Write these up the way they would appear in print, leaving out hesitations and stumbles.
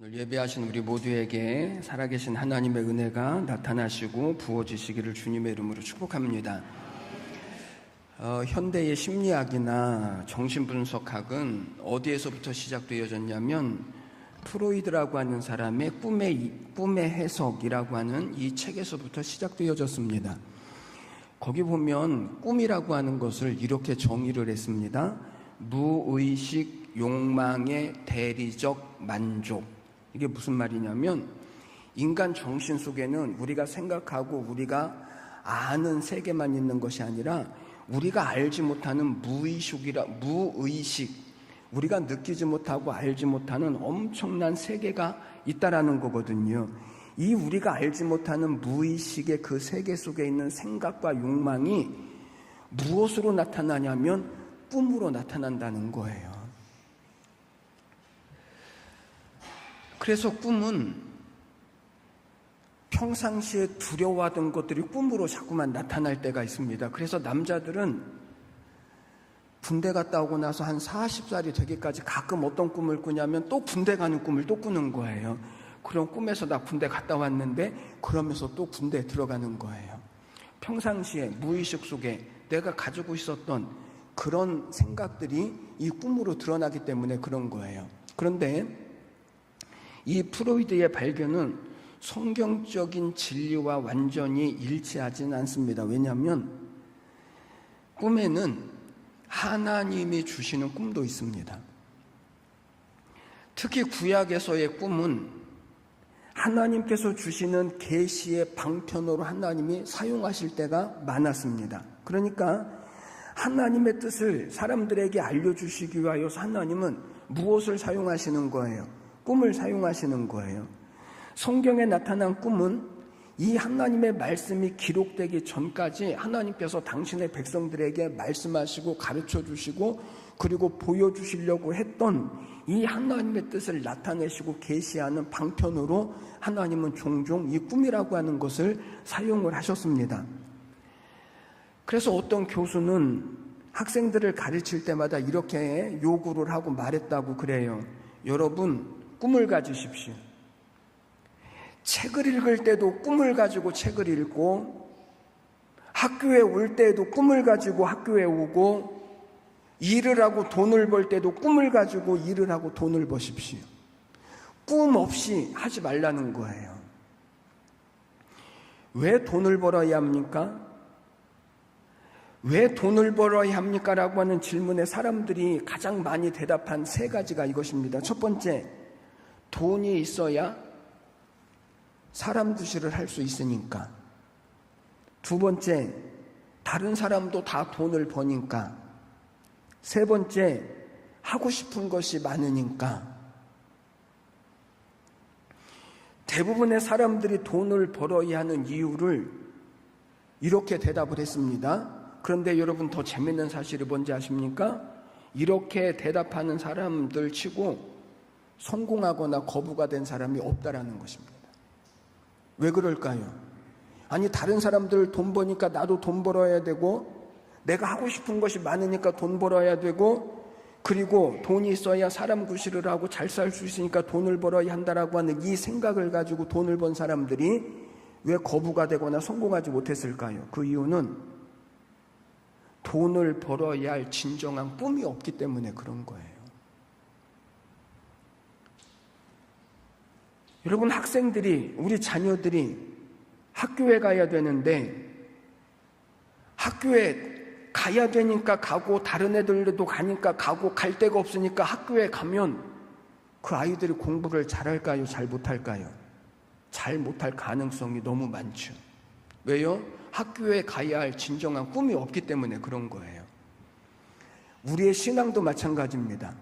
오늘 예배하신 우리 모두에게 살아계신 하나님의 은혜가 나타나시고 부어지시기를 주님의 이름으로 축복합니다. 현대의 심리학이나 정신분석학은 어디에서부터 시작되어졌냐면 프로이드라고 하는 사람의 꿈의 해석이라고 하는 이 책에서부터 시작되어졌습니다. 거기 보면 꿈이라고 하는 것을 이렇게 정의를 했습니다. 무의식 욕망의 대리적 만족. 이게 무슨 말이냐면 인간 정신 속에는 우리가 생각하고 우리가 아는 세계만 있는 것이 아니라 우리가 알지 못하는 무의식, 우리가 느끼지 못하고 알지 못하는 엄청난 세계가 있다라는 거거든요. 이 우리가 알지 못하는 무의식의 그 세계 속에 있는 생각과 욕망이 무엇으로 나타나냐면 꿈으로 나타난다는 거예요. 그래서 꿈은 평상시에 두려워하던 것들이 꿈으로 자꾸만 나타날 때가 있습니다. 그래서 남자들은 군대 갔다 오고 나서 한 40살이 되기까지 가끔 어떤 꿈을 꾸냐면 또 군대 가는 꿈을 또 꾸는 거예요. 그런 꿈에서 나 군대 갔다 왔는데 그러면서 또 군대에 들어가는 거예요. 평상시에 무의식 속에 내가 가지고 있었던 그런 생각들이 이 꿈으로 드러나기 때문에 그런 거예요. 그런데 이 프로이드의 발견은 성경적인 진리와 완전히 일치하지는 않습니다. 왜냐하면 꿈에는 하나님이 주시는 꿈도 있습니다. 특히 구약에서의 꿈은 하나님께서 주시는 계시의 방편으로 하나님이 사용하실 때가 많았습니다. 그러니까 하나님의 뜻을 사람들에게 알려주시기 위하여서 하나님은 무엇을 사용하시는 거예요? 꿈을 사용하시는 거예요. 성경에 나타난 꿈은 이 하나님의 말씀이 기록되기 전까지 하나님께서 당신의 백성들에게 말씀하시고 가르쳐 주시고 그리고 보여주시려고 했던 이 하나님의 뜻을 나타내시고 계시하는 방편으로 하나님은 종종 이 꿈이라고 하는 것을 사용을 하셨습니다. 그래서 어떤 교수는 학생들을 가르칠 때마다 이렇게 요구를 하고 말했다고 그래요. 여러분, 꿈을 가지십시오. 책을 읽을 때도 꿈을 가지고 책을 읽고, 학교에 올 때도 꿈을 가지고 학교에 오고, 일을 하고 돈을 벌 때도 꿈을 가지고 일을 하고 돈을 버십시오. 꿈 없이 하지 말라는 거예요. 왜 돈을 벌어야 합니까? 왜 돈을 벌어야 합니까? 라고 하는 질문에 사람들이 가장 많이 대답한 세 가지가 이것입니다. 첫 번째, 돈이 있어야 사람 구실을 할 수 있으니까. 두 번째, 다른 사람도 다 돈을 버니까. 세 번째, 하고 싶은 것이 많으니까. 대부분의 사람들이 돈을 벌어야 하는 이유를 이렇게 대답을 했습니다. 그런데 여러분, 더 재밌는 사실이 뭔지 아십니까? 이렇게 대답하는 사람들 치고 성공하거나 거부가 된 사람이 없다라는 것입니다. 왜 그럴까요? 아니, 다른 사람들 돈 버니까 나도 돈 벌어야 되고, 내가 하고 싶은 것이 많으니까 돈 벌어야 되고, 그리고 돈이 있어야 사람 구실을 하고 잘 살 수 있으니까 돈을 벌어야 한다라고 하는 이 생각을 가지고 돈을 번 사람들이 왜 거부가 되거나 성공하지 못했을까요? 그 이유는 돈을 벌어야 할 진정한 꿈이 없기 때문에 그런 거예요. 여러분, 학생들이, 우리 자녀들이 학교에 가야 되는데 학교에 가야 되니까 가고 다른 애들도 가니까 가고 갈 데가 없으니까 학교에 가면 그 아이들이 공부를 잘할까요? 잘 못할까요? 잘 못할 가능성이 너무 많죠. 왜요? 학교에 가야 할 진정한 꿈이 없기 때문에 그런 거예요. 우리의 신앙도 마찬가지입니다.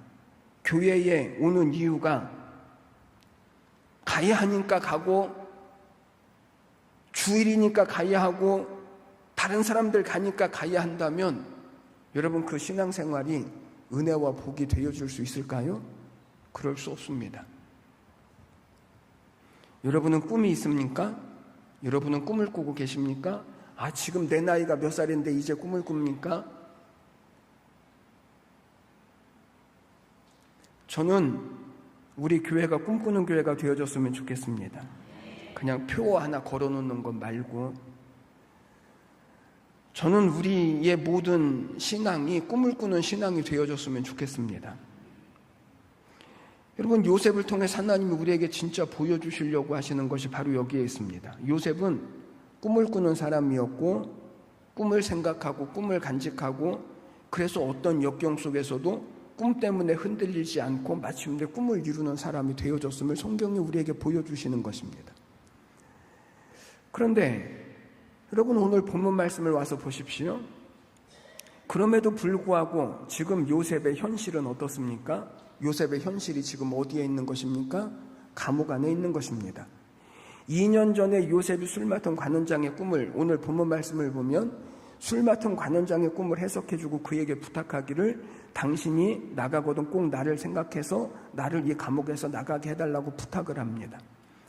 교회에 오는 이유가 가야 하니까 가고, 주일이니까 가야 하고, 다른 사람들 가니까 가야 한다면 여러분, 그 신앙생활이 은혜와 복이 되어줄 수 있을까요? 그럴 수 없습니다. 여러분은 꿈이 있습니까? 여러분은 꿈을 꾸고 계십니까? 지금 내 나이가 몇 살인데 이제 꿈을 꿉니까? 저는 우리 교회가 꿈꾸는 교회가 되어졌으면 좋겠습니다. 그냥 표 하나 걸어놓는 것 말고 저는 우리의 모든 신앙이 꿈을 꾸는 신앙이 되어졌으면 좋겠습니다. 여러분, 요셉을 통해 하나님이 우리에게 진짜 보여주시려고 하시는 것이 바로 여기에 있습니다. 요셉은 꿈을 꾸는 사람이었고 꿈을 생각하고 꿈을 간직하고 그래서 어떤 역경 속에서도 꿈 때문에 흔들리지 않고 마침내 꿈을 이루는 사람이 되어졌음을 성경이 우리에게 보여주시는 것입니다. 그런데 여러분, 오늘 본문 말씀을 와서 보십시오. 그럼에도 불구하고 지금 요셉의 현실은 어떻습니까? 요셉의 현실이 지금 어디에 있는 것입니까? 감옥 안에 있는 것입니다. 2년 전에 요셉이 술 맡은 관원장의 꿈을, 오늘 본문 말씀을 보면 술 맡은 관원장의 꿈을 해석해주고 그에게 부탁하기를 당신이 나가거든 꼭 나를 생각해서 나를 이 감옥에서 나가게 해달라고 부탁을 합니다.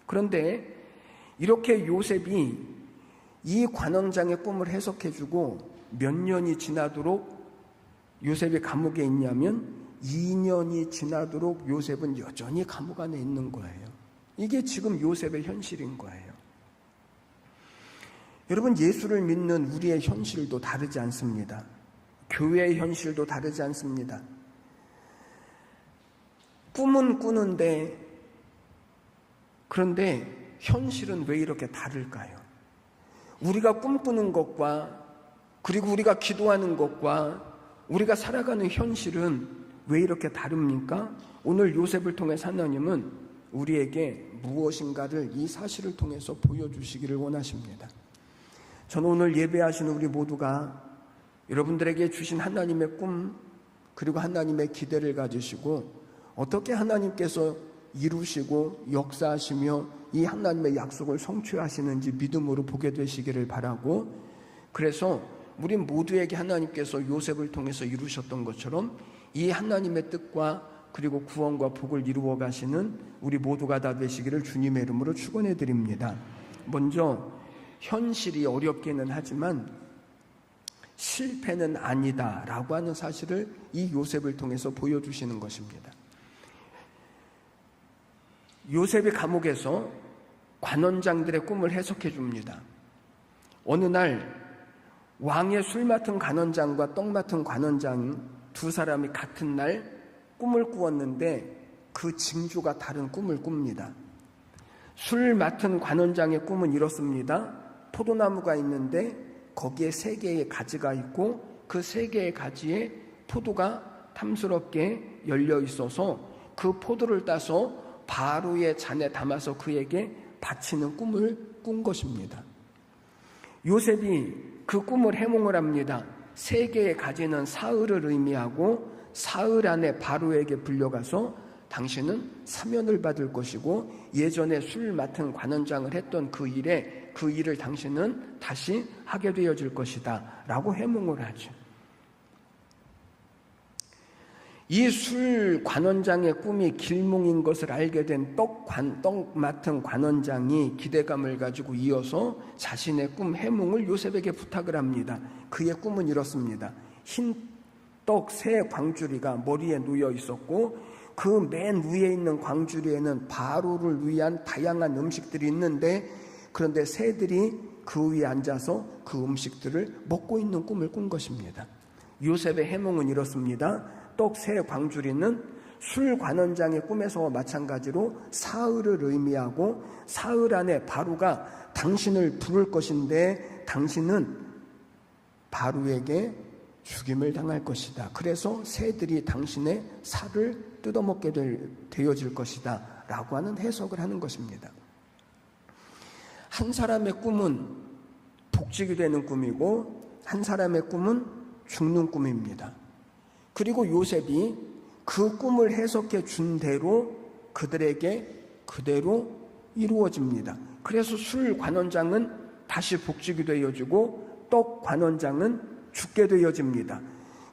그런데 이렇게 요셉이 이 관원장의 꿈을 해석해주고 몇 년이 지나도록 요셉이 감옥에 있냐면 2년이 지나도록 요셉은 여전히 감옥 안에 있는 거예요. 이게 지금 요셉의 현실인 거예요. 여러분, 예수를 믿는 우리의 현실도 다르지 않습니다. 교회의 현실도 다르지 않습니다. 꿈은 꾸는데 그런데 현실은 왜 이렇게 다를까요? 우리가 꿈꾸는 것과 그리고 우리가 기도하는 것과 우리가 살아가는 현실은 왜 이렇게 다릅니까? 오늘 요셉을 통해 하나님은 우리에게 무엇인가를 이 사실을 통해서 보여주시기를 원하십니다. 저는 오늘 예배하시는 우리 모두가 여러분들에게 주신 하나님의 꿈 그리고 하나님의 기대를 가지시고 어떻게 하나님께서 이루시고 역사하시며 이 하나님의 약속을 성취하시는지 믿음으로 보게 되시기를 바라고, 그래서 우리 모두에게 하나님께서 요셉을 통해서 이루셨던 것처럼 이 하나님의 뜻과 그리고 구원과 복을 이루어 가시는 우리 모두가 다 되시기를 주님의 이름으로 축원해 드립니다. 먼저 현실이 어렵기는 하지만 실패는 아니다라고 하는 사실을 이 요셉을 통해서 보여주시는 것입니다. 요셉이 감옥에서 관원장들의 꿈을 해석해 줍니다. 어느 날 왕의 술 맡은 관원장과 떡 맡은 관원장 두 사람이 같은 날 꿈을 꾸었는데 그 징조가 다른 꿈을 꿉니다. 술 맡은 관원장의 꿈은 이렇습니다. 포도나무가 있는데 거기에 3개의 가지가 있고 그 3개의 가지에 포도가 탐스럽게 열려 있어서 그 포도를 따서 바로의 잔에 담아서 그에게 바치는 꿈을 꾼 것입니다. 요셉이 그 꿈을 해몽을 합니다. 3개의 가지는 사흘을 의미하고 사흘 안에 바로에게 불려가서 당신은 사면을 받을 것이고 예전에 술 맡은 관원장을 했던 그 일을 당신은 다시 하게 되어질 것이다 라고 해몽을 하죠. 이 술 관원장의 꿈이 길몽인 것을 알게 된 떡 맡은 관원장이 기대감을 가지고 이어서 자신의 꿈 해몽을 요셉에게 부탁을 합니다. 그의 꿈은 이렇습니다. 흰 떡 3광주리가 머리에 놓여 있었고 그 맨 위에 있는 광주리에는 바로를 위한 다양한 음식들이 있는데 그런데 새들이 그 위에 앉아서 그 음식들을 먹고 있는 꿈을 꾼 것입니다. 요셉의 해몽은 이렇습니다. 떡 3광주리는 술 관원장의 꿈에서와 마찬가지로 사흘을 의미하고 사흘 안에 바로가 당신을 부를 것인데 당신은 바로에게 죽임을 당할 것이다. 그래서 새들이 당신의 살을 뜯어먹게 되어질 것이다 라고 하는 해석을 하는 것입니다. 한 사람의 꿈은 복직이 되는 꿈이고 한 사람의 꿈은 죽는 꿈입니다. 그리고 요셉이 그 꿈을 해석해 준 대로 그들에게 그대로 이루어집니다. 그래서 술 관원장은 다시 복직이 되어지고 떡 관원장은 죽게 되어집니다.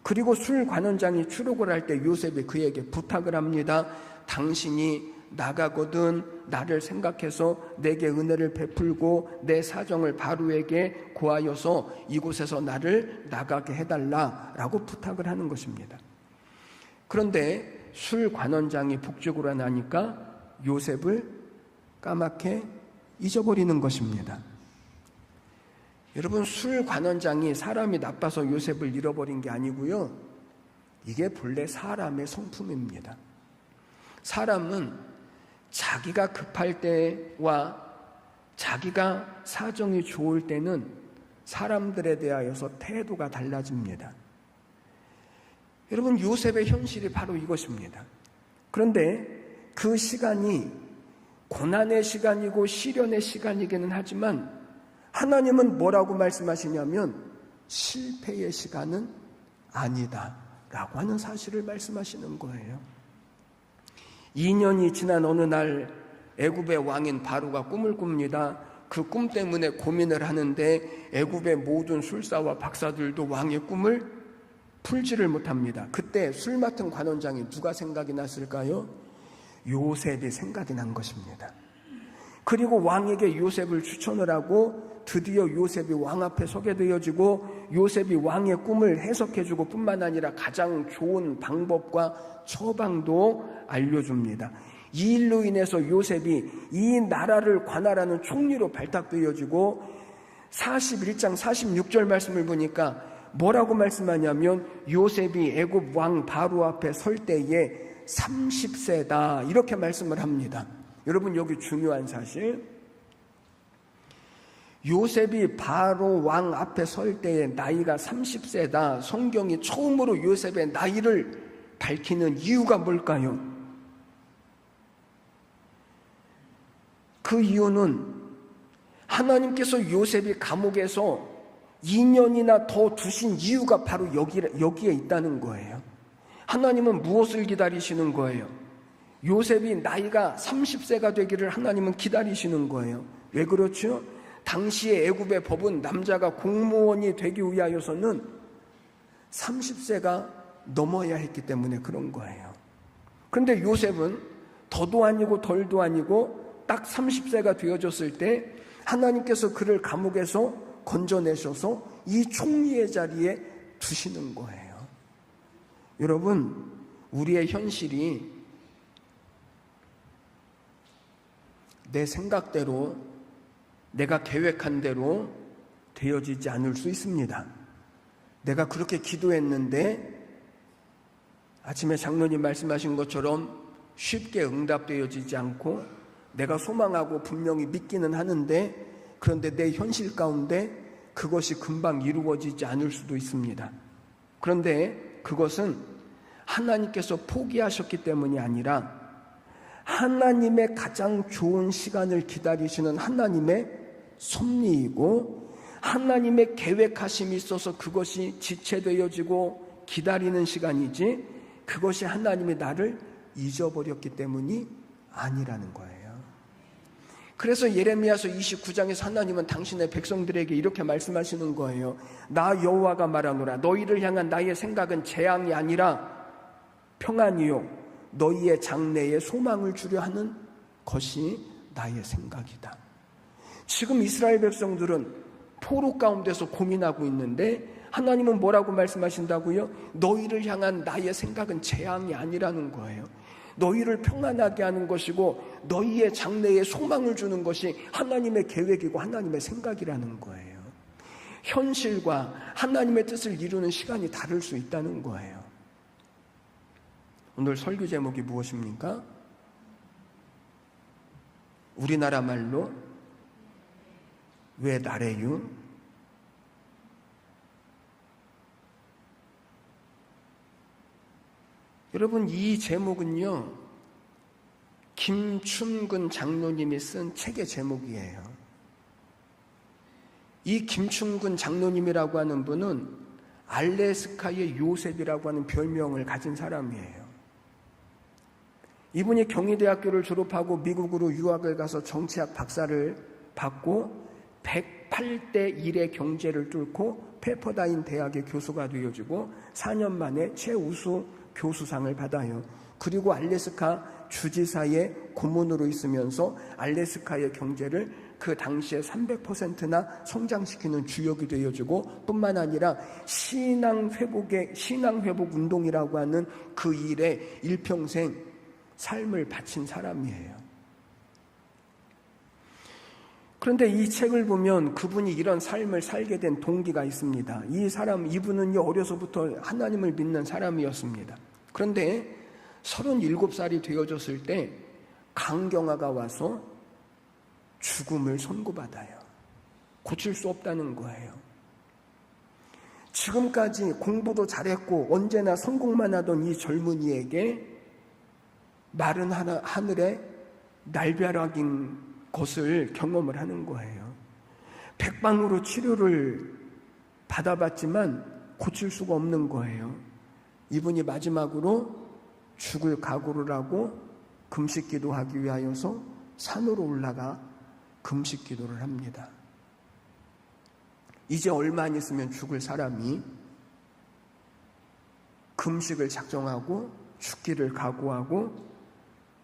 그리고 술 관원장이 추록을 할 때 요셉이 그에게 부탁을 합니다. 당신이 나가거든 나를 생각해서 내게 은혜를 베풀고 내 사정을 바로에게 고하여서 이곳에서 나를 나가게 해달라라고 부탁을 하는 것입니다. 그런데 술 관원장이 북쪽으로 나니까 요셉을 까맣게 잊어버리는 것입니다. 여러분, 술 관원장이 사람이 나빠서 요셉을 잃어버린 게 아니고요. 이게 본래 사람의 성품입니다. 사람은 자기가 급할 때와 자기가 사정이 좋을 때는 사람들에 대하여서 태도가 달라집니다. 여러분, 요셉의 현실이 바로 이것입니다. 그런데 그 시간이 고난의 시간이고 시련의 시간이기는 하지만 하나님은 뭐라고 말씀하시냐면 실패의 시간은 아니다 라고 하는 사실을 말씀하시는 거예요. 2년이 지난 어느 날 애굽의 왕인 바로가 꿈을 꿉니다. 그 꿈 때문에 고민을 하는데 애굽의 모든 술사와 박사들도 왕의 꿈을 풀지를 못합니다. 그때 술 맡은 관원장이 누가 생각이 났을까요? 요셉이 생각이 난 것입니다. 그리고 왕에게 요셉을 추천을 하고 드디어 요셉이 왕 앞에 서게 되어지고 요셉이 왕의 꿈을 해석해주고 뿐만 아니라 가장 좋은 방법과 처방도 알려줍니다. 이 일로 인해서 요셉이 이 나라를 관할하는 총리로 발탁되어지고 41장 46절 말씀을 보니까 뭐라고 말씀하냐면 요셉이 애굽 왕 바로 앞에 설 때에 30세다 이렇게 말씀을 합니다. 여러분, 여기 중요한 사실, 요셉이 바로 왕 앞에 설 때에 나이가 30세다. 성경이 처음으로 요셉의 나이를 밝히는 이유가 뭘까요? 그 이유는 하나님께서 요셉이 감옥에서 2년이나 더 두신 이유가 바로 여기에 있다는 거예요. 하나님은 무엇을 기다리시는 거예요? 요셉이 나이가 30세가 되기를 하나님은 기다리시는 거예요. 왜 그렇죠? 당시의 애굽의 법은 남자가 공무원이 되기 위하여서는 30세가 넘어야 했기 때문에 그런 거예요. 그런데 요셉은 더도 아니고 덜도 아니고 딱 30세가 되어졌을 때 하나님께서 그를 감옥에서 건져내셔서 이 총리의 자리에 두시는 거예요. 여러분, 우리의 현실이 내 생각대로 내가 계획한 대로 되어지지 않을 수 있습니다. 내가 그렇게 기도했는데 아침에 장로님 말씀하신 것처럼 쉽게 응답되어지지 않고 내가 소망하고 분명히 믿기는 하는데 그런데 내 현실 가운데 그것이 금방 이루어지지 않을 수도 있습니다. 그런데 그것은 하나님께서 포기하셨기 때문이 아니라 하나님의 가장 좋은 시간을 기다리시는 하나님의 섭리이고 하나님의 계획하심이 있어서 그것이 지체되어지고 기다리는 시간이지 그것이 하나님이 나를 잊어버렸기 때문이 아니라는 거예요. 그래서 예레미야서 29장에서 하나님은 당신의 백성들에게 이렇게 말씀하시는 거예요. 나 여호와가 말하노라. 너희를 향한 나의 생각은 재앙이 아니라 평안이요 너희의 장래에 소망을 주려 하는 것이 나의 생각이다. 지금 이스라엘 백성들은 포로 가운데서 고민하고 있는데 하나님은 뭐라고 말씀하신다고요? 너희를 향한 나의 생각은 재앙이 아니라는 거예요. 너희를 평안하게 하는 것이고 너희의 장래에 소망을 주는 것이 하나님의 계획이고 하나님의 생각이라는 거예요. 현실과 하나님의 뜻을 이루는 시간이 다를 수 있다는 거예요. 오늘 설교 제목이 무엇입니까? 우리나라 말로 왜 나래요? 여러분, 이 제목은요 김춘근 장로님이 쓴 책의 제목이에요. 이 김춘근 장로님이라고 하는 분은 알래스카의 요셉이라고 하는 별명을 가진 사람이에요. 이분이 경희대학교를 졸업하고 미국으로 유학을 가서 정치학 박사를 받고 108대 1의 경제를 뚫고 페퍼다인 대학의 교수가 되어지고 4년 만에 최우수 교수상을 받아요. 그리고 알래스카 주지사의 고문으로 있으면서 알래스카의 경제를 그 당시에 300%나 성장시키는 주역이 되어주고, 뿐만 아니라 신앙 회복 운동이라고 하는 그 일에 일평생 삶을 바친 사람이에요. 그런데 이 책을 보면 그분이 이런 삶을 살게 된 동기가 있습니다. 이분은 어려서부터 하나님을 믿는 사람이었습니다. 그런데 37살이 되어졌을 때 강경화가 와서 죽음을 선고받아요. 고칠 수 없다는 거예요. 지금까지 공부도 잘했고 언제나 성공만 하던 이 젊은이에게 마른 하늘에 날벼락인 것을 경험을 하는 거예요. 백방으로 치료를 받아봤지만 고칠 수가 없는 거예요. 이분이 마지막으로 죽을 각오를 하고 금식 기도하기 위하여서 산으로 올라가 금식 기도를 합니다. 이제 얼마 안 있으면 죽을 사람이 금식을 작정하고 죽기를 각오하고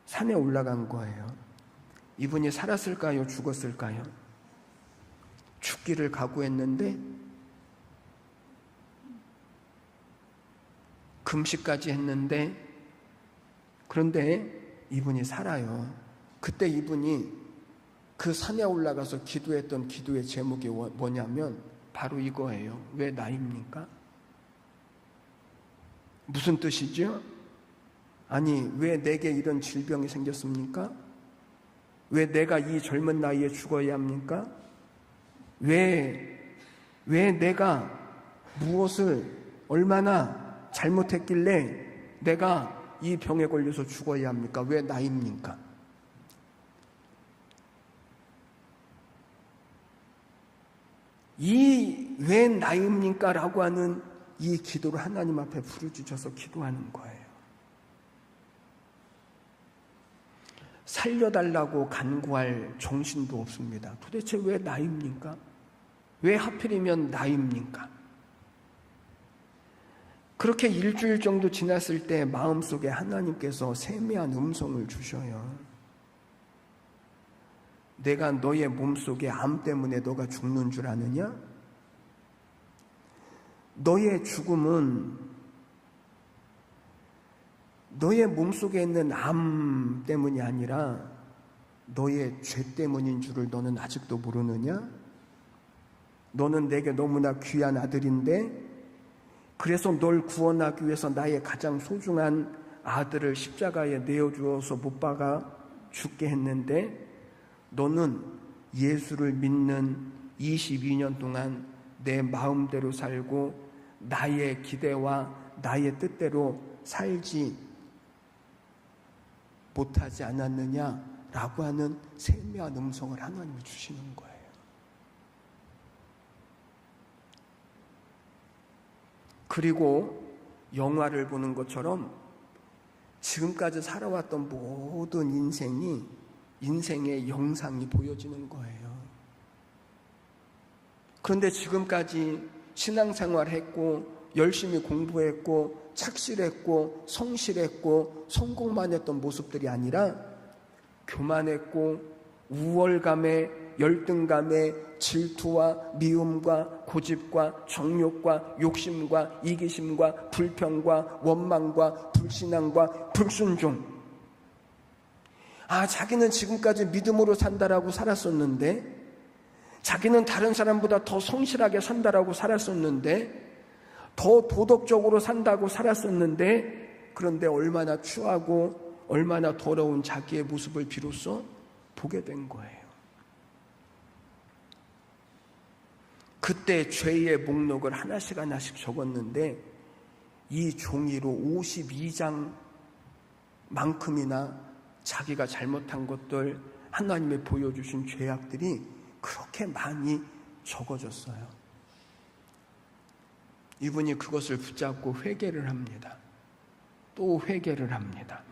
산에 올라간 거예요. 이분이 살았을까요? 죽었을까요? 죽기를 각오했는데 금식까지 했는데, 그런데 이분이 살아요. 그때 이분이 그 산에 올라가서 기도했던 기도의 제목이 뭐냐면 바로 이거예요. 왜 나입니까? 무슨 뜻이죠? 아니, 왜 내게 이런 질병이 생겼습니까? 왜 내가 이 젊은 나이에 죽어야 합니까? 왜 내가 무엇을 얼마나 잘못했길래 내가 이 병에 걸려서 죽어야 합니까? 왜 나입니까? 이 왜 나입니까? 라고 하는 이 기도를 하나님 앞에 부르짖어서 기도하는 거예요. 살려달라고 간구할 정신도 없습니다. 도대체 왜 나입니까? 왜 하필이면 나입니까? 그렇게 일주일 정도 지났을 때 마음속에 하나님께서 세미한 음성을 주셔요. 내가 너의 몸속에 암 때문에 너가 죽는 줄 아느냐? 너의 죽음은 너의 몸속에 있는 암 때문이 아니라 너의 죄 때문인 줄을 너는 아직도 모르느냐? 너는 내게 너무나 귀한 아들인데, 그래서 널 구원하기 위해서 나의 가장 소중한 아들을 십자가에 내어주어서 못 박아 죽게 했는데, 너는 예수를 믿는 22년 동안 내 마음대로 살고 나의 기대와 나의 뜻대로 살지 못하지 않았느냐라고 하는 세미한 음성을 하나님이 주시는 거예요. 그리고 영화를 보는 것처럼 지금까지 살아왔던 모든 인생의 영상이 보여지는 거예요. 그런데 지금까지 신앙생활했고 열심히 공부했고 착실했고 성실했고 성공만 했던 모습들이 아니라 교만했고 우월감에 열등감에 질투와 미움과 고집과 정욕과 욕심과 이기심과 불평과 원망과 불신앙과 불순종. 자기는 지금까지 믿음으로 산다라고 살았었는데, 자기는 다른 사람보다 더 성실하게 산다라고 살았었는데, 더 도덕적으로 산다고 살았었는데, 그런데 얼마나 추하고 얼마나 더러운 자기의 모습을 비로소 보게 된 거예요. 그때 죄의 목록을 하나씩 적었는데 이 종이로 52장만큼이나 자기가 잘못한 것들, 하나님이 보여주신 죄악들이 그렇게 많이 적어졌어요. 이분이 그것을 붙잡고 회개를 합니다. 또 회개를 합니다.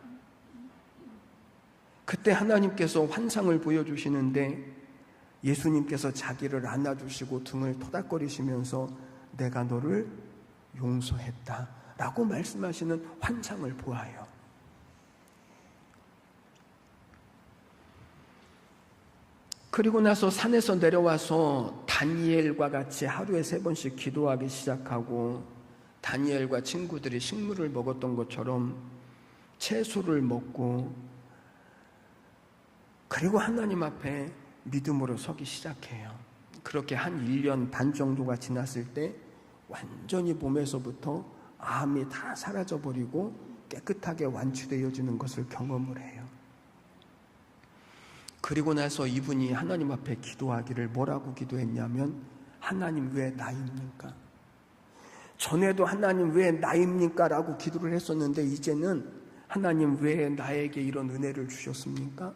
그때 하나님께서 환상을 보여주시는데 예수님께서 자기를 안아주시고 등을 토닥거리시면서 내가 너를 용서했다 라고 말씀하시는 환상을 보아요. 그리고 나서 산에서 내려와서 다니엘과 같이 하루에 3번씩 기도하기 시작하고, 다니엘과 친구들이 식물을 먹었던 것처럼 채소를 먹고, 그리고 하나님 앞에 믿음으로 서기 시작해요. 그렇게 한 1년 반 정도가 지났을 때 완전히 몸에서부터 암이 다 사라져버리고 깨끗하게 완치되어지는 것을 경험을 해요. 그리고 나서 이분이 하나님 앞에 기도하기를 뭐라고 기도했냐면, 하나님 왜 나입니까? 전에도 하나님 왜 나입니까? 라고 기도를 했었는데, 이제는 하나님 왜 나에게 이런 은혜를 주셨습니까?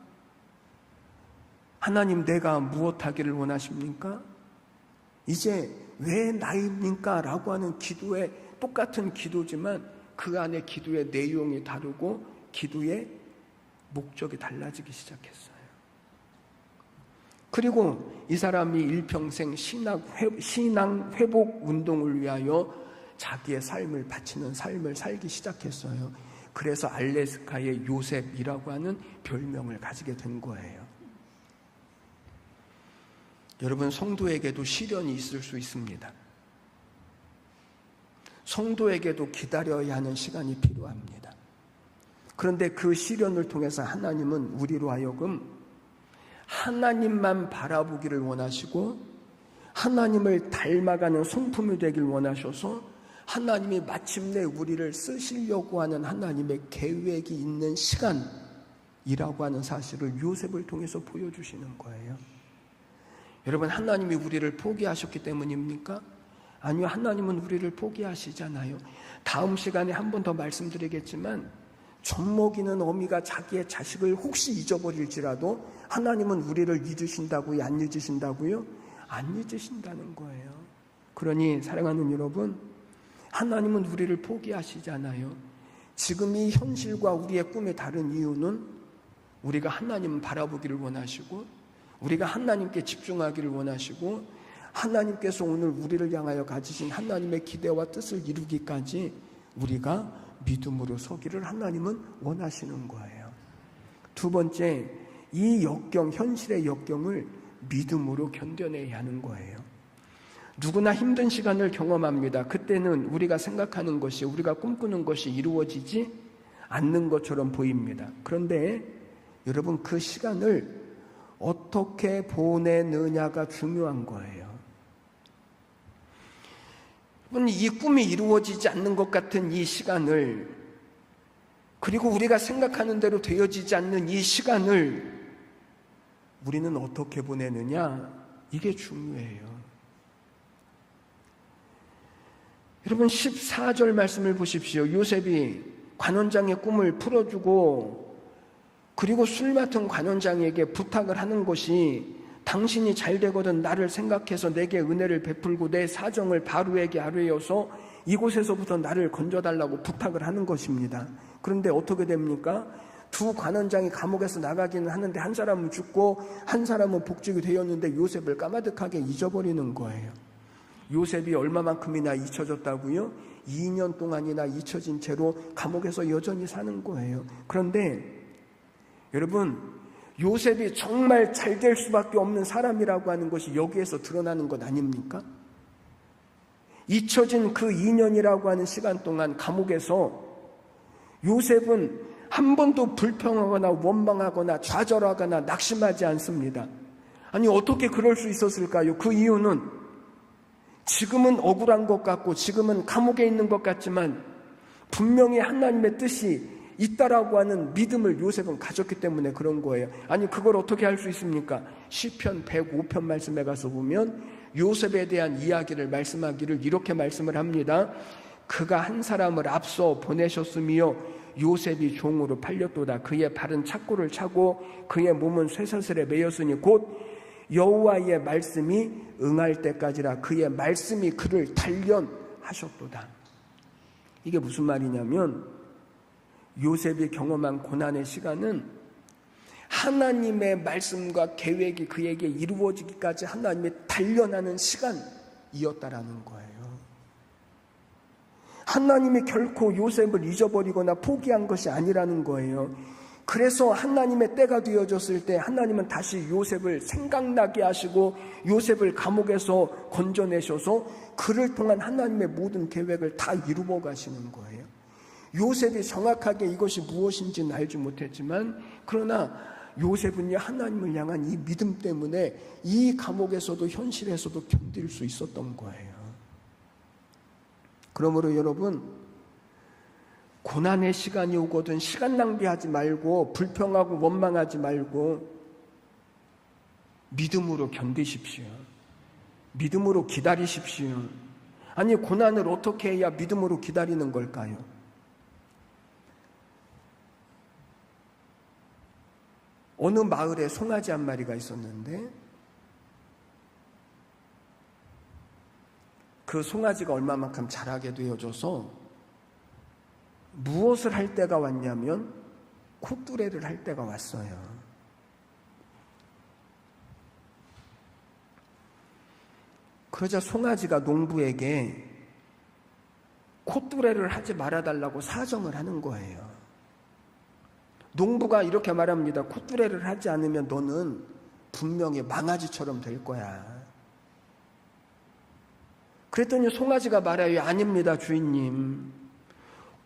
하나님 내가 무엇하기를 원하십니까? 이제 왜 나입니까? 라고 하는 기도에 똑같은 기도지만 그 안에 기도의 내용이 다르고 기도의 목적이 달라지기 시작했어요. 그리고 이 사람이 일평생 신앙 회복 운동을 위하여 자기의 삶을 바치는 삶을 살기 시작했어요. 그래서 알래스카의 요셉이라고 하는 별명을 가지게 된 거예요. 여러분, 성도에게도 시련이 있을 수 있습니다. 성도에게도 기다려야 하는 시간이 필요합니다. 그런데 그 시련을 통해서 하나님은 우리로 하여금 하나님만 바라보기를 원하시고, 하나님을 닮아가는 성품이 되길 원하셔서 하나님이 마침내 우리를 쓰시려고 하는 하나님의 계획이 있는 시간이라고 하는 사실을 요셉을 통해서 보여주시는 거예요. 여러분, 하나님이 우리를 포기하셨기 때문입니까? 아니요, 하나님은 우리를 포기하시잖아요. 다음 시간에 한 번 더 말씀드리겠지만, 젖먹이는 어미가 자기의 자식을 혹시 잊어버릴지라도 하나님은 우리를 잊으신다고요? 안 잊으신다고요? 안 잊으신다는 거예요. 그러니 사랑하는 여러분, 하나님은 우리를 포기하시잖아요. 지금 이 현실과 우리의 꿈이 다른 이유는 우리가 하나님을 바라보기를 원하시고, 우리가 하나님께 집중하기를 원하시고, 하나님께서 오늘 우리를 향하여 가지신 하나님의 기대와 뜻을 이루기까지 우리가 믿음으로 서기를 하나님은 원하시는 거예요. 두 번째, 이 역경, 현실의 역경을 믿음으로 견뎌내야 하는 거예요. 누구나 힘든 시간을 경험합니다. 그때는 우리가 생각하는 것이, 우리가 꿈꾸는 것이 이루어지지 않는 것처럼 보입니다. 그런데 여러분, 그 시간을 어떻게 보내느냐가 중요한 거예요. 이 꿈이 이루어지지 않는 것 같은 이 시간을, 그리고 우리가 생각하는 대로 되어지지 않는 이 시간을 우리는 어떻게 보내느냐, 이게 중요해요. 여러분, 14절 말씀을 보십시오. 요셉이 관원장의 꿈을 풀어주고, 그리고 술 맡은 관원장에게 부탁을 하는 것이, 당신이 잘 되거든 나를 생각해서 내게 은혜를 베풀고 내 사정을 바로에게 아뢰어서 이곳에서부터 나를 건져달라고 부탁을 하는 것입니다. 그런데 어떻게 됩니까? 두 관원장이 감옥에서 나가기는 하는데 한 사람은 죽고 한 사람은 복직이 되었는데 요셉을 까마득하게 잊어버리는 거예요. 요셉이 얼마만큼이나 잊혀졌다고요? 2년 동안이나 잊혀진 채로 감옥에서 여전히 사는 거예요. 그런데 여러분, 요셉이 정말 잘 될 수밖에 없는 사람이라고 하는 것이 여기에서 드러나는 것 아닙니까? 잊혀진 그 2년이라고 하는 시간 동안 감옥에서 요셉은 한 번도 불평하거나 원망하거나 좌절하거나 낙심하지 않습니다. 아니, 어떻게 그럴 수 있었을까요? 그 이유는 지금은 억울한 것 같고 지금은 감옥에 있는 것 같지만 분명히 하나님의 뜻이 있다라고 하는 믿음을 요셉은 가졌기 때문에 그런 거예요. 아니, 그걸 어떻게 할 수 있습니까? 시편 105편 말씀에 가서 보면 요셉에 대한 이야기를 말씀하기를 이렇게 말씀을 합니다. 그가 한 사람을 앞서 보내셨으며 요셉이 종으로 팔렸도다. 그의 발은 착고를 차고 그의 몸은 쇠사슬에 매였으니 곧 여호와의 말씀이 응할 때까지라. 그의 말씀이 그를 단련하셨도다. 이게 무슨 말이냐면, 요셉이 경험한 고난의 시간은 하나님의 말씀과 계획이 그에게 이루어지기까지 하나님의 단련하는 시간이었다라는 거예요. 하나님이 결코 요셉을 잊어버리거나 포기한 것이 아니라는 거예요. 그래서 하나님의 때가 되어졌을 때 하나님은 다시 요셉을 생각나게 하시고 요셉을 감옥에서 건져내셔서 그를 통한 하나님의 모든 계획을 다 이루어 가시는 거예요. 요셉이 정확하게 이것이 무엇인지는 알지 못했지만 그러나 요셉은요 하나님을 향한 이 믿음 때문에 이 감옥에서도 현실에서도 견딜 수 있었던 거예요. 그러므로 여러분, 고난의 시간이 오거든 시간 낭비하지 말고 불평하고 원망하지 말고 믿음으로 견디십시오. 믿음으로 기다리십시오. 아니, 고난을 어떻게 해야 믿음으로 기다리는 걸까요? 어느 마을에 송아지 한 마리가 있었는데 그 송아지가 얼마만큼 자라게 되어져서 무엇을 할 때가 왔냐면 콧뚜레를 할 때가 왔어요. 그러자 송아지가 농부에게 콧뚜레를 하지 말아달라고 사정을 하는 거예요. 농부가 이렇게 말합니다. 콧뚜레를 하지 않으면 너는 분명히 망아지처럼 될 거야. 그랬더니 송아지가 말해요. 아닙니다, 주인님.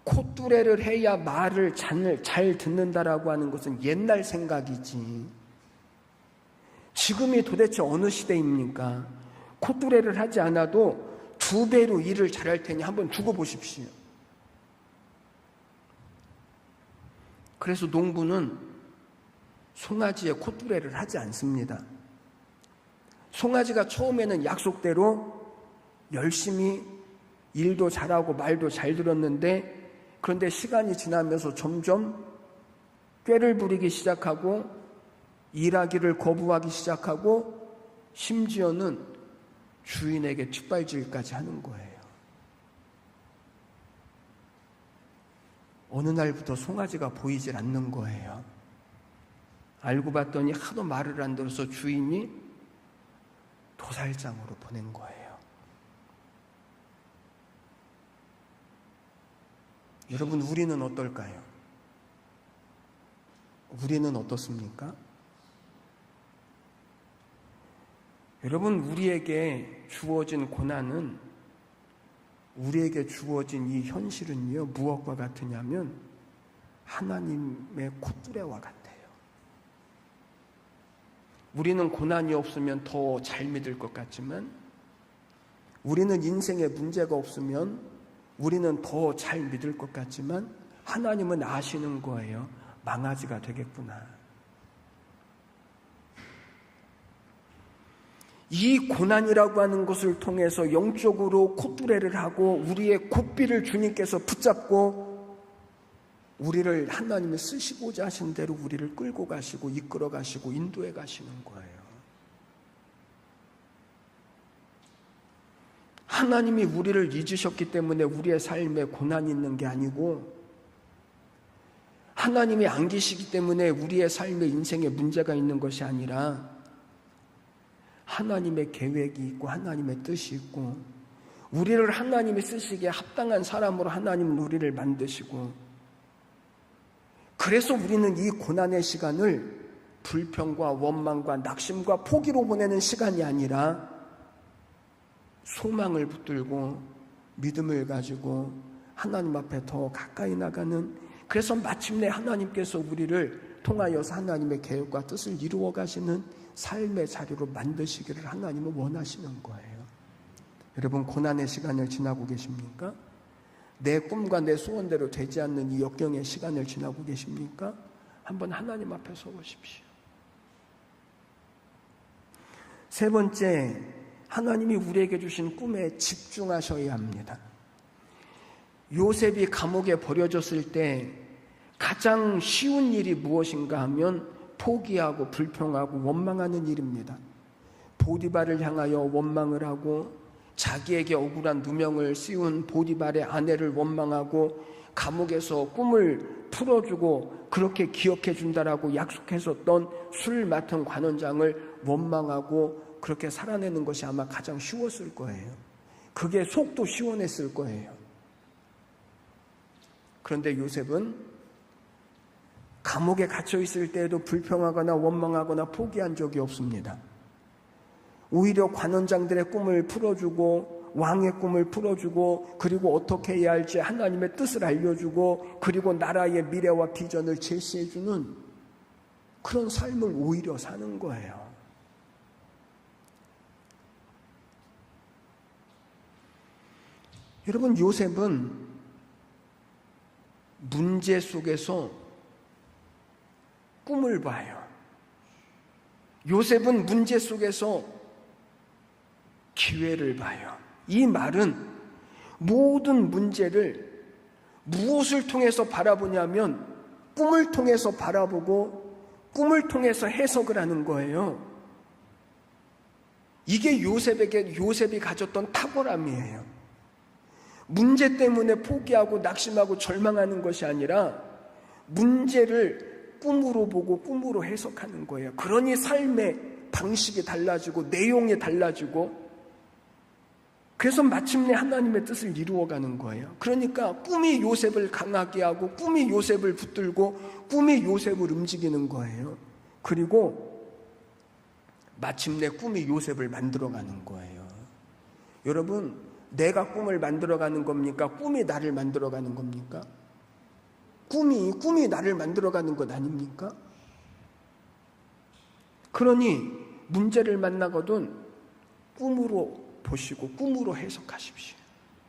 콧뚜레를 해야 말을 잘 듣는다라고 하는 것은 옛날 생각이지. 지금이 도대체 어느 시대입니까? 콧뚜레를 하지 않아도 2배로 일을 잘할 테니 한번 두고 보십시오. 그래서 농부는 송아지의 콧뚜레를 하지 않습니다. 송아지가 처음에는 약속대로 열심히 일도 잘하고 말도 잘 들었는데 그런데 시간이 지나면서 점점 꾀를 부리기 시작하고 일하기를 거부하기 시작하고 심지어는 주인에게 뒷발질까지 하는 거예요. 어느 날부터 송아지가 보이질 않는 거예요. 알고 봤더니 하도 말을 안 들어서 주인이 도살장으로 보낸 거예요. 여러분, 우리는 어떨까요? 우리는 어떻습니까? 여러분, 우리에게 주어진 고난은, 우리에게 주어진 이 현실은요, 무엇과 같으냐면 하나님의 콧뚜레와 같아요. 우리는 고난이 없으면 더 잘 믿을 것 같지만, 우리는 인생에 문제가 없으면 우리는 더 잘 믿을 것 같지만 하나님은 아시는 거예요. 망아지가 되겠구나. 이 고난이라고 하는 것을 통해서 영적으로 콧뚜레를 하고 우리의 콧비를 주님께서 붙잡고 우리를 하나님이 쓰시고자 하신 대로 우리를 끌고 가시고 이끌어 가시고 인도해 가시는 거예요. 하나님이 우리를 잊으셨기 때문에 우리의 삶에 고난이 있는 게 아니고 하나님이 안 계시기 때문에 우리의 삶에 인생에 문제가 있는 것이 아니라 하나님의 계획이 있고 하나님의 뜻이 있고 우리를 하나님이 쓰시기에 합당한 사람으로 하나님은 우리를 만드시고 그래서 우리는 이 고난의 시간을 불평과 원망과 낙심과 포기로 보내는 시간이 아니라 소망을 붙들고 믿음을 가지고 하나님 앞에 더 가까이 나가는, 그래서 마침내 하나님께서 우리를 통하여서 하나님의 계획과 뜻을 이루어 가시는 삶의 자리로 만드시기를 하나님은 원하시는 거예요. 여러분, 고난의 시간을 지나고 계십니까? 내 꿈과 내 소원대로 되지 않는 이 역경의 시간을 지나고 계십니까? 한번 하나님 앞에 서보십시오. 세 번째, 하나님이 우리에게 주신 꿈에 집중하셔야 합니다. 요셉이 감옥에 버려졌을 때 가장 쉬운 일이 무엇인가 하면 포기하고 불평하고 원망하는 일입니다. 보디발을 향하여 원망을 하고 자기에게 억울한 누명을 씌운 보디발의 아내를 원망하고 감옥에서 꿈을 풀어주고 그렇게 기억해 준다라고 약속했었던 술 맡은 관원장을 원망하고 그렇게 살아내는 것이 아마 가장 쉬웠을 거예요. 그게 속도 시원했을 거예요. 그런데 요셉은 감옥에 갇혀 있을 때에도 불평하거나 원망하거나 포기한 적이 없습니다. 오히려 관원장들의 꿈을 풀어주고 왕의 꿈을 풀어주고 그리고 어떻게 해야 할지 하나님의 뜻을 알려주고 그리고 나라의 미래와 비전을 제시해주는 그런 삶을 오히려 사는 거예요. 여러분, 요셉은 문제 속에서 꿈을 봐요. 요셉은 문제 속에서 기회를 봐요. 이 말은 모든 문제를 무엇을 통해서 바라보냐면 꿈을 통해서 바라보고 꿈을 통해서 해석을 하는 거예요. 이게 요셉이 가졌던 탁월함이에요. 문제 때문에 포기하고 낙심하고 절망하는 것이 아니라 문제를 꿈으로 보고 꿈으로 해석하는 거예요. 그러니 삶의 방식이 달라지고 내용이 달라지고 그래서 마침내 하나님의 뜻을 이루어가는 거예요. 그러니까 꿈이 요셉을 강하게 하고 꿈이 요셉을 붙들고 꿈이 요셉을 움직이는 거예요. 그리고 마침내 꿈이 요셉을 만들어가는 거예요. 여러분, 내가 꿈을 만들어가는 겁니까? 꿈이 나를 만들어가는 겁니까? 꿈이 나를 만들어가는 것 아닙니까? 그러니 문제를 만나거든 꿈으로 보시고 꿈으로 해석하십시오.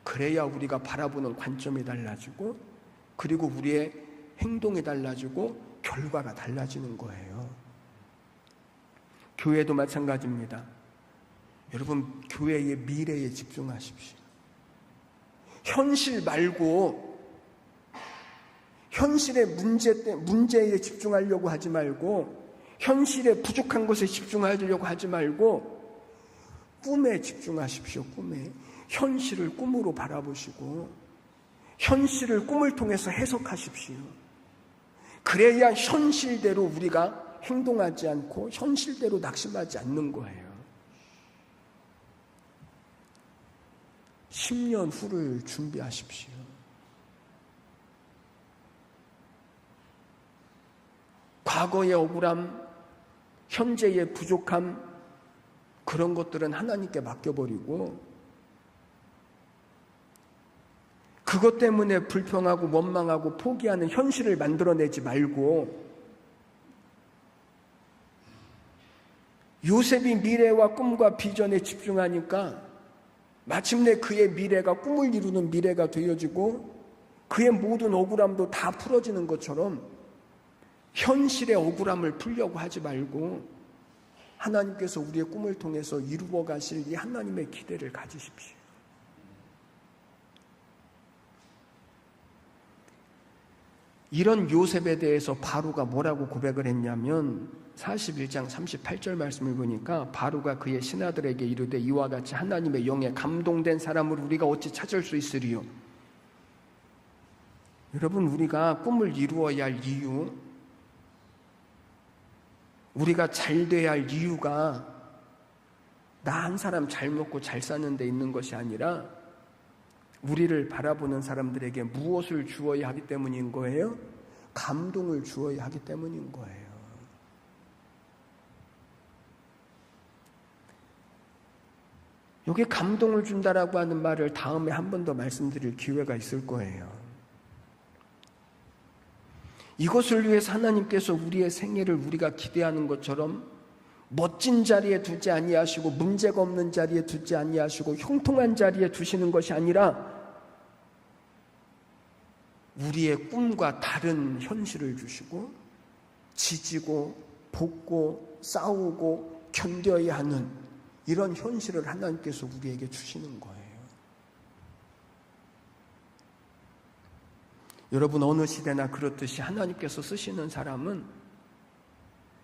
그래야 우리가 바라보는 관점이 달라지고 그리고 우리의 행동이 달라지고 결과가 달라지는 거예요. 교회도 마찬가지입니다. 여러분, 교회의 미래에 집중하십시오. 현실 말고 현실의 문제에 집중하려고 하지 말고 현실에 부족한 것에 집중하려고 하지 말고 꿈에 집중하십시오. 꿈에. 현실을 꿈으로 바라보시고 현실을 꿈을 통해서 해석하십시오. 그래야 현실대로 우리가 행동하지 않고 현실대로 낙심하지 않는 거예요. 10년 후를 준비하십시오. 과거의 억울함, 현재의 부족함, 그런 것들은 하나님께 맡겨버리고 그것 때문에 불평하고 원망하고 포기하는 현실을 만들어내지 말고 요셉이 미래와 꿈과 비전에 집중하니까 마침내 그의 미래가 꿈을 이루는 미래가 되어지고 그의 모든 억울함도 다 풀어지는 것처럼 현실의 억울함을 풀려고 하지 말고 하나님께서 우리의 꿈을 통해서 이루어 가실 이 하나님의 기대를 가지십시오. 이런 요셉에 대해서 바로가 뭐라고 고백을 했냐면 41장 38절 말씀을 보니까 바로가 그의 신하들에게 이르되 이와 같이 하나님의 영에 감동된 사람을 우리가 어찌 찾을 수 있으리요. 여러분, 우리가 꿈을 이루어야 할 이유, 우리가 잘 돼야 할 이유가 나 한 사람 잘 먹고 잘 사는 데 있는 것이 아니라 우리를 바라보는 사람들에게 무엇을 주어야 하기 때문인 거예요? 감동을 주어야 하기 때문인 거예요. 여기 감동을 준다라고 하는 말을 다음에 한 번 더 말씀드릴 기회가 있을 거예요. 이것을 위해서 하나님께서 우리의 생애를 우리가 기대하는 것처럼 멋진 자리에 두지 아니하시고 문제가 없는 자리에 두지 아니하시고 형통한 자리에 두시는 것이 아니라 우리의 꿈과 다른 현실을 주시고 지지고 볶고 싸우고 견뎌야 하는 이런 현실을 하나님께서 우리에게 주시는 거예요. 여러분, 어느 시대나 그렇듯이 하나님께서 쓰시는 사람은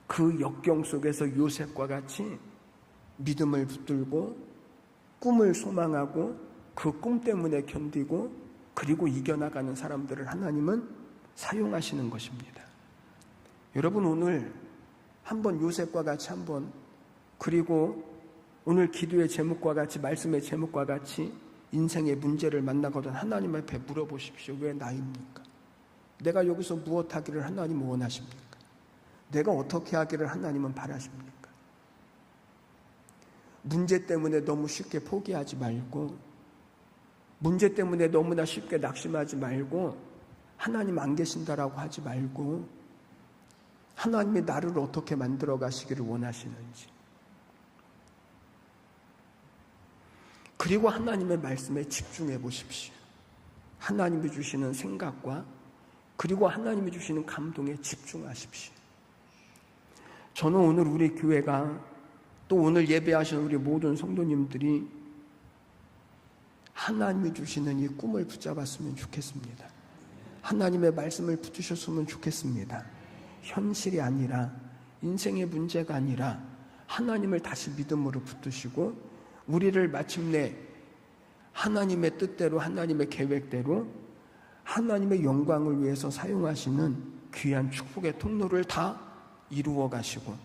그 역경 속에서 요셉과 같이 믿음을 붙들고 꿈을 소망하고 그 꿈 때문에 견디고 그리고 이겨나가는 사람들을 하나님은 사용하시는 것입니다. 여러분, 오늘 한번 요셉과 같이 한번 그리고 오늘 기도의 제목과 같이 말씀의 제목과 같이 인생의 문제를 만나거든 하나님 앞에 물어보십시오. 왜 나입니까? 내가 여기서 무엇 하기를 하나님은 원하십니까? 내가 어떻게 하기를 하나님은 바라십니까? 문제 때문에 너무 쉽게 포기하지 말고, 문제 때문에 너무나 쉽게 낙심하지 말고, 하나님 안 계신다라고 하지 말고, 하나님이 나를 어떻게 만들어 가시기를 원하시는지, 그리고 하나님의 말씀에 집중해 보십시오. 하나님이 주시는 생각과 그리고 하나님이 주시는 감동에 집중하십시오. 저는 오늘 우리 교회가 또 오늘 예배하신 우리 모든 성도님들이 하나님이 주시는 이 꿈을 붙잡았으면 좋겠습니다. 하나님의 말씀을 붙드셨으면 좋겠습니다. 현실이 아니라, 인생의 문제가 아니라 하나님을 다시 믿음으로 붙드시고 우리를 마침내 하나님의 뜻대로, 하나님의 계획대로 하나님의 영광을 위해서 사용하시는 귀한 축복의 통로를 다 이루어 가시고,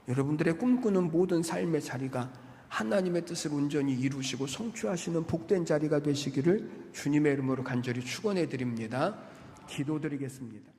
여러분들의 꿈꾸는 모든 삶의 자리가 하나님의 뜻을 온전히 이루시고 성취하시는 복된 자리가 되시기를 주님의 이름으로 간절히 축원해 드립니다. 기도드리겠습니다.